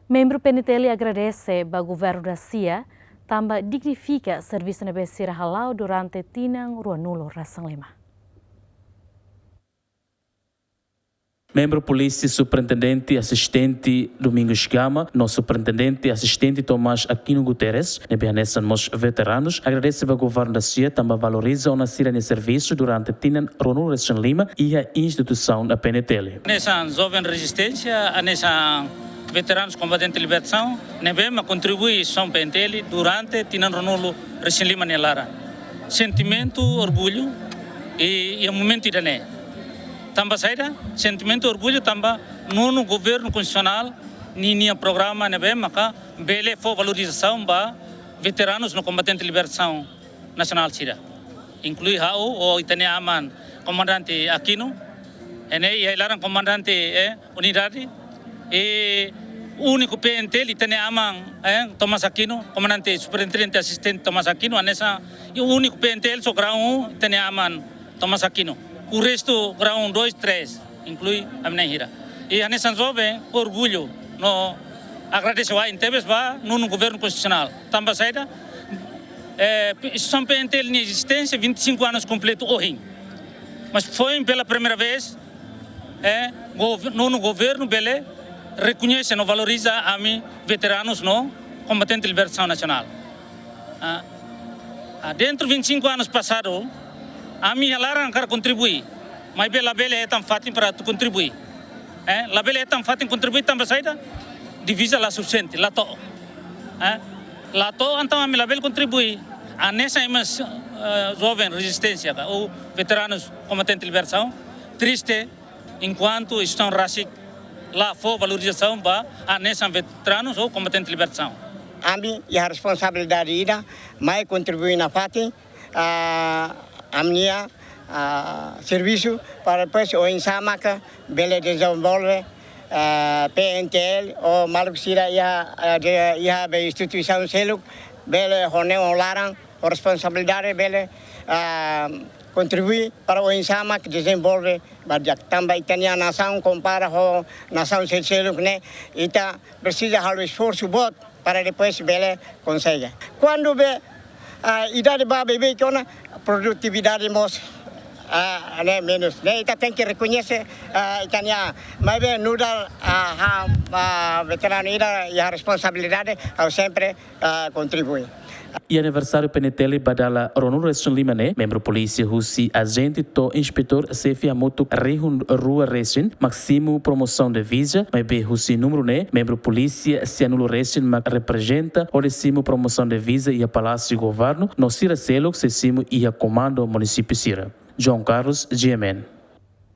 Membro PNTL agradece ao governo da CIA, também dignifica serviço na Becira Halau durante Tinang Ruanulo Ração Lima. Membro Polícia Superintendente Assistente Domingos Gama, nosso Superintendente Assistente Tomás Aquino Guterres, nessa nos veteranos, agradece ao governo da CIA, também valoriza o nascer de serviço durante Tinang Ruanulo Ração Lima e a instituição da PNTL. Nessa jovem resistência, nessa veteranos combatentes de libertação, a contribuição PNTL durante Tinang Ruanulo Ração Lima Nelara. Sentimento, orgulho e momento idené. Também saída, sentimento, orgulho também no governo constitucional, ninha programa maka bele for valorização ba veteranos no combatente de libertação nacional sira. Inclui o itane aman comandante Aquino, e ilaran comandante unidade e único PNTL itane aman Tomás Aquino, comandante superintendente assistente Tomás Aquino, anessa e o único PNTL so grau itane aman Tomás Aquino. O resto, grau 2, 3, inclui a minha hira. E a nessa jovem, orgulho, no agradeço a Intebes no governo constitucional. Também saída, São PNTL em existência, 25 anos completo hoje. Mas foi pela primeira vez, no governo Belé, reconhece e valoriza a mim veteranos no combatente de libertação nacional. Dentro de 25 anos passados, a minha larang quer contribuir, mas bela é tão fácil para tu contribuir. La bela é tão fácil contribuir também saída, divisa lá suficiente, lá to. Lá to então a minha bela contribui. A nessa jovem resistência, ou veteranos combatentes de libertação, triste enquanto estão racic lá for valorização para a nessa veteranos ou combatentes de libertação. A mim e a responsabilidade ida, mais contribuir na fati. A minha serviço para depois o insama que bele desenvolve PNTL ou malucira ia a instituição selo bele honeu larang a responsabilidade bele contribuir para o insama que desenvolve bajak também tem a nação compara com nação selo né ita precisa halo esforço bot para depois bele consegue quando be idade ba bebê que ona produtividade mos menos né ita tem que reconhecer itania mas bem nuda veterano ida e a responsabilidade ao sempre contribui. E aniversário PNTL badala Ruanulo Ração Lima membro polícia Husi agente to inspetor Sefi Amoto Rehun Rua Racing Maximo promoção de visa mas be Husi número membro polícia Cianulo Racing mas representa o décimo promoção de visa e a Palácio Governo no Sira Selo sesimo e a comando município Sira. João Carlos, GMN.